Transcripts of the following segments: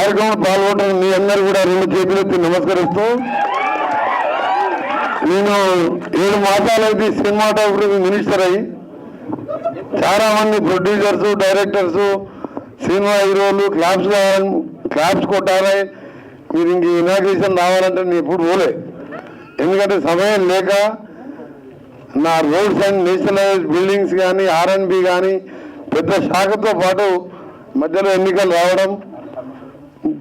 కార్యక్రమం పాల్గొంటున్న మీ అందరూ కూడా రెండు చేతులెత్తి నమస్కరిస్తూ, నేను 7 మాసాలైతే సినిమాటోగ్రఫీ మినిస్టర్ అయ్యి చాలా మంది ప్రొడ్యూసర్స్, డైరెక్టర్స్, సినిమా హీరోలు క్లాప్స్ కొట్టాలి, మీరు ఇంక ఇనాగ్రేషన్ రావాలంటే నేను ఎప్పుడు పోలే. ఎందుకంటే సమయం లేక నా రోడ్స్ అండ్ నేషనలైజ్ బిల్డింగ్స్ కానీ R&B కానీ పెద్ద శాఖతో పాటు మధ్యలో ఎన్నికలు రావడం,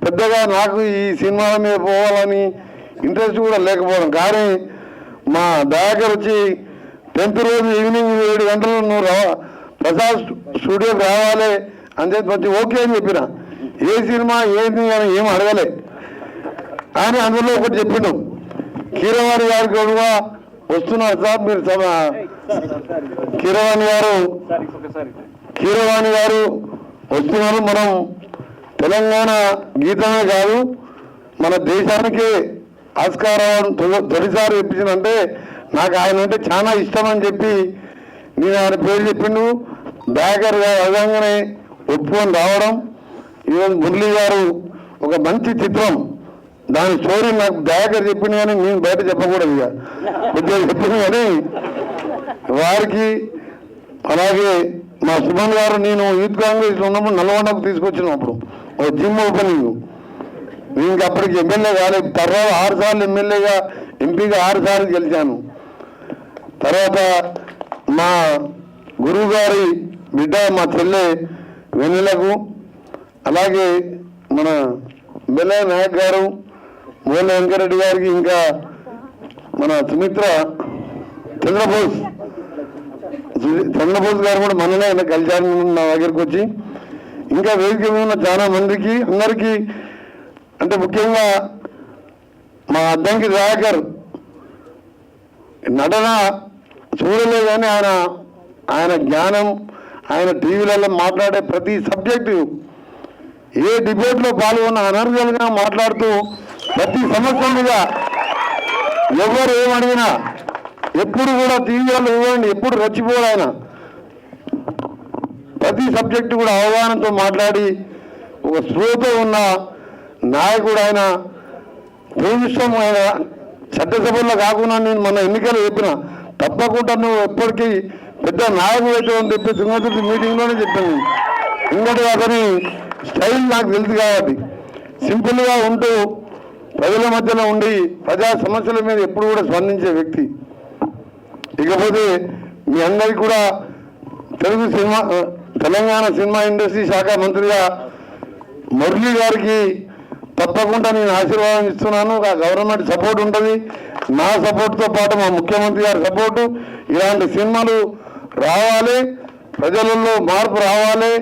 పెద్దగా నాకు ఈ సినిమాల మీద పోవాలని ఇంట్రెస్ట్ కూడా లేకపోవడం. కానీ మా దయాకర్ వచ్చి 10th రోజు ఈవినింగ్ 7 గంటలు నువ్వు ప్రసాద్ స్టూడియోకి రావాలి అని చెప్పి మంచి ఓకే అని చెప్పిన. ఏ సినిమా ఏంటి అని ఏం అడగలే. కానీ అందులో ఒకటి చెప్పిండు, కీరవాణి గారికి కూడా వస్తున్నారు సార్, మీరు కీరవాణి గారు వస్తున్నారు. మనం తెలంగాణ గీతమే కాదు మన దేశానికే ఆస్కార్ అవార్డు తొలిసారి ఇప్పించిందంటే నాకు ఆయన అంటే చాలా ఇష్టం అని చెప్పి నేను ఆయన పేరు చెప్పిండు. దయాకర్ గారు అదనంగానే ఒప్పుకొని రావడం. ఈరోజు మురళి గారు ఒక మంచి చిత్రం, దాని స్టోరీ నాకు దయాకర్ చెప్పింది కానీ నేను బయట చెప్పకూడదు, ఇక కొద్దిగా చెప్పింది కానీ వారికి. అలాగే మా సుమన్ గారు, నేను యూత్ కాంగ్రెస్లో ఉన్నప్పుడు నల్గొండకు తీసుకొచ్చినప్పుడు ఒక జిమ్ ఓపెనింగ్, నేను అప్పటికి ఎమ్మెల్యే కాలేదు. తర్వాత 6 సార్లు ఎమ్మెల్యేగా, ఎంపీగా 6 సార్లు గెలిచాను. తర్వాత మా గురువు గారి బిడ్డ మా చెల్లె వెన్నెలకు, అలాగే మన బెల్లయ్య నాయక్ గారు, మూల వెంకరెడ్డి గారికి, ఇంకా మన సుమిత్ర చంద్రబోస్ గారు కూడా మననే కలిశారు నా దగ్గరికి వచ్చి. ఇంకా వేదిక మీద ఉన్న చాలా మందికి అందరికీ, అంటే ముఖ్యంగా మా అద్దంకి దయాకర్ నటన చూడలే కానీ ఆయన జ్ఞానం, ఆయన టీవీలలో మాట్లాడే ప్రతి సబ్జెక్టు, ఏ డిబేట్లో పాల్గొన్న అనర్గల్గా మాట్లాడుతూ ప్రతి సమస్య మీద ఎవరు ఏమడిగినా ఎప్పుడు కూడా టీవీలో ఇవ్వండి, ఎప్పుడు రచ్చిపోడు ఆయన. ప్రతి సబ్జెక్టు కూడా అవగాహనతో మాట్లాడి ఒక స్పృహతో ఉన్న నాయకుడు ఆయన. భూమిష్టం ఆయన చట్టసభల్లో కాకుండా నేను మన ఎన్నికలు చెప్పిన, తప్పకుండా నువ్వు ఎప్పటికీ పెద్ద నాయకుడు అయితే అని చెప్పి సింగతుర్తి మీటింగ్లోనే చెప్పాను. ఎందుకంటే అతని స్టైల్ నాకు తెలుసు కాబట్టి సింపుల్గా ఉంటూ ప్రజల మధ్యలో ఉండి ప్రజా సమస్యల మీద ఎప్పుడు కూడా స్పందించే వ్యక్తి. ఇకపోతే మీ అందరికీ కూడా తెలంగాణ సినిమా ఇండస్ట్రీ శాఖ మంత్రిగా మురళి గారికి తప్పకుండా నేను ఆశీర్వాదం ఇస్తున్నాను. ఆ గవర్నమెంట్ సపోర్ట్ ఉంటుంది, నా సపోర్ట్తో పాటు మా ముఖ్యమంత్రి గారి సపోర్టు. ఇలాంటి సినిమాలు రావాలి, ప్రజలలో మార్పు రావాలి.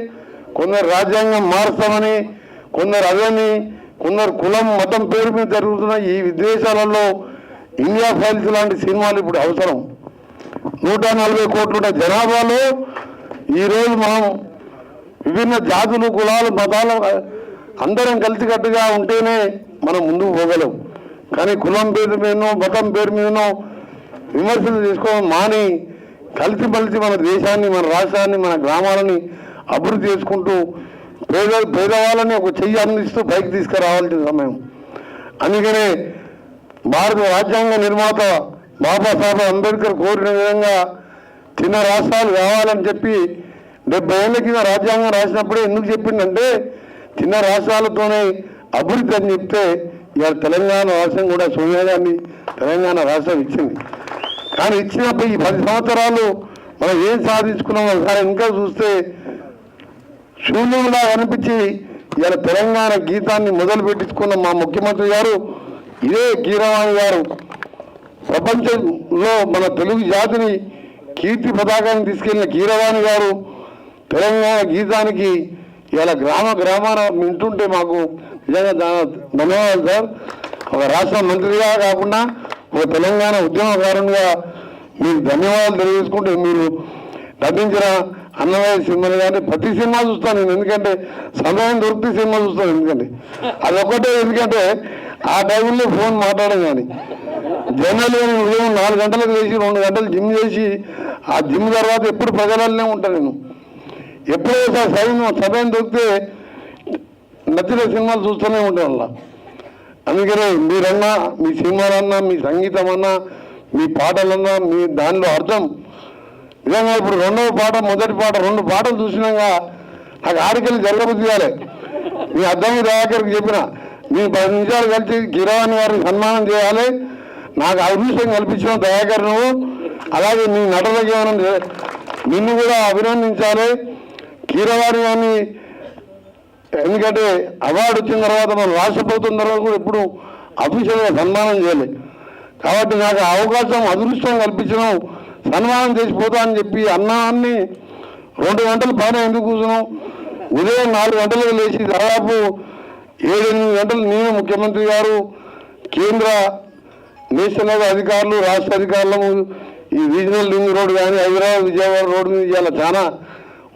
కొందరు రాజ్యాంగం మారుస్తామని, కొందరు అదని, కొందరు కులం మతం పేరు మీద జరుగుతున్న ఈ విదేశాలలో ఇండియా ఫైల్స్ లాంటి సినిమాలు ఇప్పుడు అవసరం. 140 కోట్ల జనాభాలో ఈరోజు మనం విభిన్న జాతులు, కులాలు, మతాలు అందరం కలిసికట్టుగా ఉంటేనే మనం ముందుకు పోగలం. కానీ కులం పేరు మీదనో మతం పేరు మీదనో విమర్శలు చేసుకోవడం మాని కలిసిమలిసి మన దేశాన్ని, మన రాష్ట్రాన్ని, మన గ్రామాలని అభివృద్ధి చేసుకుంటూ పేదవాళ్ళని ఒక చెయ్యి అందిస్తూ పైకి తీసుకురావాల్సిన సమయం. అందుకనే భారత రాజ్యాంగ నిర్మాత బాబాసాహెబ్ అంబేద్కర్ కోరిన విధంగా చిన్న రాష్ట్రాలు కావాలని చెప్పి 70 ఏళ్ళ కింద రాజ్యాంగం రాసినప్పుడే ఎందుకు చెప్పిందంటే చిన్న రాష్ట్రాలతోనే అభివృద్ధి అని చెప్తే ఇవాళ తెలంగాణ రాష్ట్రం కూడా సోనియా గాంధీ తెలంగాణ రాష్ట్రం ఇచ్చింది. కానీ ఇచ్చినప్పుడు ఈ 10 సంవత్సరాలు మనం ఏం సాధించుకున్నాం ఒకసారి ఇంకా చూస్తే శూన్యంలా అనిపించి ఇవాళ తెలంగాణ గీతాన్ని మొదలు పెట్టించుకున్న మా ముఖ్యమంత్రి గారు ఇదే కీరవాణి గారు ప్రపంచంలో మన తెలుగు జాతిని కీర్తి పతాకాన్ని తీసుకెళ్లిన కీరవాణి గారు తెలంగాణ గీతానికి ఇలా గ్రామాన వింటుంటే మాకు నిజంగా ధన్యవాదాలు సార్. ఒక రాష్ట్ర మంత్రిగా కాకుండా ఒక తెలంగాణ ఉద్యమకారునిగా మీకు ధన్యవాదాలు తెలియజేసుకుంటే, మీరు నటించిన అన్నమయ్య సినిమాలు కానీ ప్రతి సినిమా చూస్తాను నేను, ఎందుకంటే సమయం దొరికితే సినిమా చూస్తాను. ఎందుకంటే అదొక్కటే, ఎందుకంటే ఆ టైంలో ఫోన్ మాట్లాడడం కానీ జనరల్ ఉదయం 4 గంటలకు లేచి 2 గంటలు జిమ్ చేసి ఆ జిమ్ తర్వాత ఎప్పుడు ప్రజలనే ఉంటాను నేను. ఎప్పుడో సమయం దొరికితే నచ్చిన సినిమాలు చూస్తూనే ఉంటాం అలా. అందుకనే మీరన్నా, మీ సినిమాలన్నా, మీ సంగీతం అన్నా, మీ పాటలన్నా, మీ దానిలో అర్థం నిజంగా ఇప్పుడు రెండవ పాట, మొదటి పాట, 2 పాటలు చూసినాక నాకు ఆడికెళ్ళి జరగబుద్ధి కాలే. మీ అర్థం దయాకర్కి చెప్పిన, మీ 10 నిమిషాలు కలిసి కీరవాణి గారిని సన్మానం చేయాలి, నాకు అదృష్టం కల్పించిన దయాకర్ నువ్వు, అలాగే మీ నటనకి ఏమైనా నిన్ను కూడా అభినందించాలి. కీరవాణి గారిని ఎందుకంటే అవార్డు వచ్చిన తర్వాత మనం రాష్ట్ర ప్రభుత్వం తర్వాత కూడా ఎప్పుడు అఫీషియల్గా సన్మానం చేయాలి. కాబట్టి నాకు అవకాశం, అదృష్టం కల్పించడం, సన్మానం చేసిపోతా అని చెప్పి అన్నాన్ని 2 గంటల పైన ఎందుకు కూర్చున్నాం. ఉదయం 4 గంటలకు లేచి దాదాపు 7-8 గంటలు నేను, ముఖ్యమంత్రి గారు, కేంద్ర నేషనల్ అధికారులు, రాష్ట్ర అధికారులు, ఈ రీజనల్ లింక్ రోడ్ కానీ హైదరాబాద్ విజయవాడ రోడ్డు మీద ఇవాళ చాలా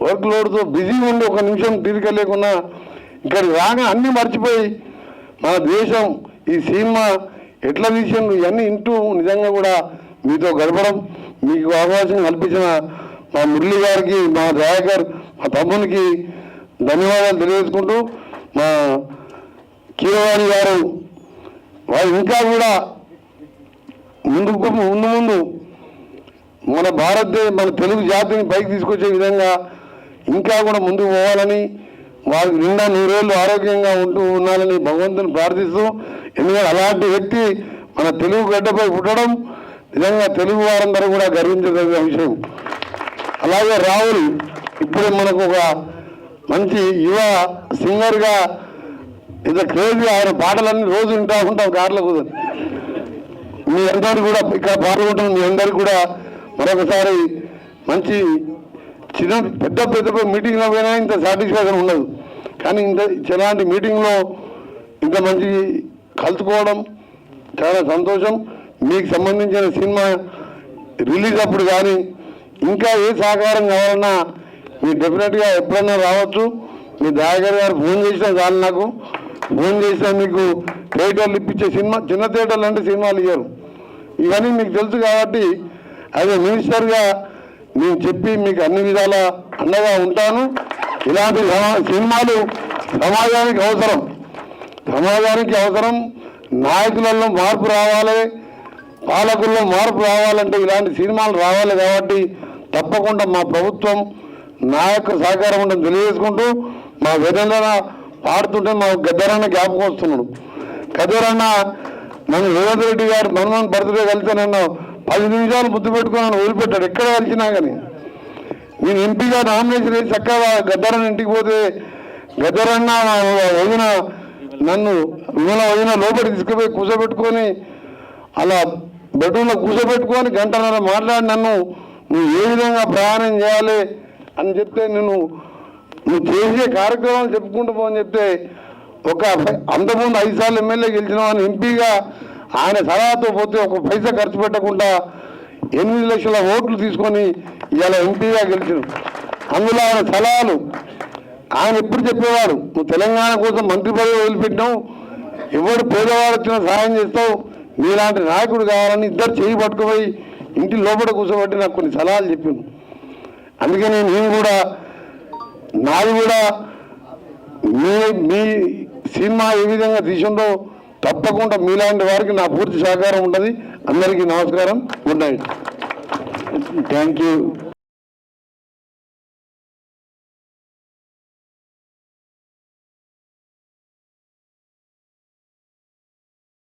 వర్క్ లోడ్తో బిజీగా ఉండి 1 నిమిషం తీరిక లేకుండా ఇక్కడికి రాగా అన్నీ మర్చిపోయి మన దేశం ఈ సినిమా ఎట్లా తీసిండు ఇవన్నీ ఇంటూ నిజంగా కూడా మీతో గడపడం, మీకు అవకాశం కల్పించిన మా మురళి గారికి, మా దయాకర్, మా తమ్మునికి ధన్యవాదాలు తెలియజేసుకుంటూ, మా కీరవాణి గారు వారు ఇంకా కూడా ముందు మన మన తెలుగు జాతిని పైకి తీసుకొచ్చే విధంగా ఇంకా కూడా ముందుకు పోవాలని, వారికి నిండా 100 ఏళ్ళు ఆరోగ్యంగా ఉండాలని భగవంతుని ప్రార్థిస్తూ, ఎందుకంటే అలాంటి వ్యక్తి మన తెలుగు గడ్డపై పుట్టడం నిజంగా తెలుగు వారందరూ కూడా గర్వించదగిన విషయం. అలాగే రాహుల్ ఇప్పుడు మనకు ఒక మంచి యువ సింగర్గా ఇంత క్రేజీ, ఆయన పాటలన్నీ రోజు వింటూ ఉంటాం కార్లో కూర్చొని. మీ అందరికీ కూడా ఇక్కడ పాల్గొంటున్న మీ అందరికీ కూడా మరొకసారి మంచి పెద్ద మీటింగ్లో పోయినా ఇంత సాటిస్ఫాక్షన్ ఉండదు, కానీ ఇలాంటి మీటింగ్లో ఇంత మంచి కలుసుకోవడం చాలా సంతోషం. మీకు సంబంధించిన సినిమా రిలీజ్ అప్పుడు కానీ ఇంకా ఏ సహకారం కావాలన్నా మీరు డెఫినెట్గా ఎప్పుడన్నా రావచ్చు. మీ దయాకర్ గారు ఫోన్ చేసినా చాలు, నాకు ఫోన్ చేసినా మీకు థియేటర్లు ఇప్పించే సినిమా, చిన్న థియేటర్లు అంటే సినిమాలు ఇవ్వరు, ఇవన్నీ మీకు తెలుసు. కాబట్టి అదే మినిస్టర్గా నేను చెప్పి మీకు అన్ని విధాల అండగా ఉంటాను. ఇలాంటి సినిమాలు సమాజానికి అవసరం. నాయకులలో మార్పు రావాలి, పాలకుల్లో మార్పు రావాలంటే ఇలాంటి సినిమాలు రావాలి. కాబట్టి తప్పకుండా మా ప్రభుత్వం నాయక సహకారం ఉందని తెలియజేసుకుంటూ, మా వెదన పాడుతుంటే మా గద్దరన్న జ్ఞాపకం వస్తున్నాడు. గద్దరన్న నన్ను రేవంత్ రెడ్డి గారు మనమోహన్ బర్త్డే కలిస్తే నన్ను 10 నిమిషాలు ముద్దు పెట్టుకుని వదిలిపెట్టాడు. ఎక్కడ కలిసినా కానీ నేను ఎంపీగా నామినేషన్ వేసి చక్కగా గద్దరన్న ఇంటికి పోతే గద్దరన్న వదిన నన్ను వదిన లోపలికి తీసుకుపోయి కూర్చోబెట్టుకొని అలా బెడ్రూమ్లో కూర్చోబెట్టుకొని 1.5 గంటల మాట్లాడి నన్ను నువ్వు ఏ విధంగా ప్రయాణం చేయాలి అని చెప్తే, నువ్వు చేసే కార్యక్రమాలు చెప్పుకుంటూ పోని చెప్తే, అంతకుముందు 5 సార్లు ఎమ్మెల్యే గెలిచినావు అని ఎంపీగా ఆయన సలహాతో పోతే 1 పైసా ఖర్చు పెట్టకుండా 8 లక్షల ఓట్లు తీసుకొని ఇవాళ ఎంపీగా గెలిచిన. అందులో ఆయన సలహాలు ఆయన ఎప్పుడు చెప్పేవాడు, నువ్వు తెలంగాణ కోసం మంత్రి పదవి వదిలిపెట్టినావు, ఎవడు పేదవాడు వచ్చినా సహాయం చేస్తావు, నీలాంటి నాయకుడు కావాలని ఇద్దరు చేయి పట్టుకుపోయి ఇంటి లోపల కూర్చోబెట్టి నాకు కొన్ని సలహాలు చెప్పింది. అందుకని నేను కూడా నాది కూడా మీ సినిమా ఏ విధంగా తీసిందో తప్పకుండా మీలాంటి వారికి నా పూర్తి సహకారం ఉంటుంది. అందరికీ నమస్కారం, గుడ్ నైట్, థ్యాంక్ యూ.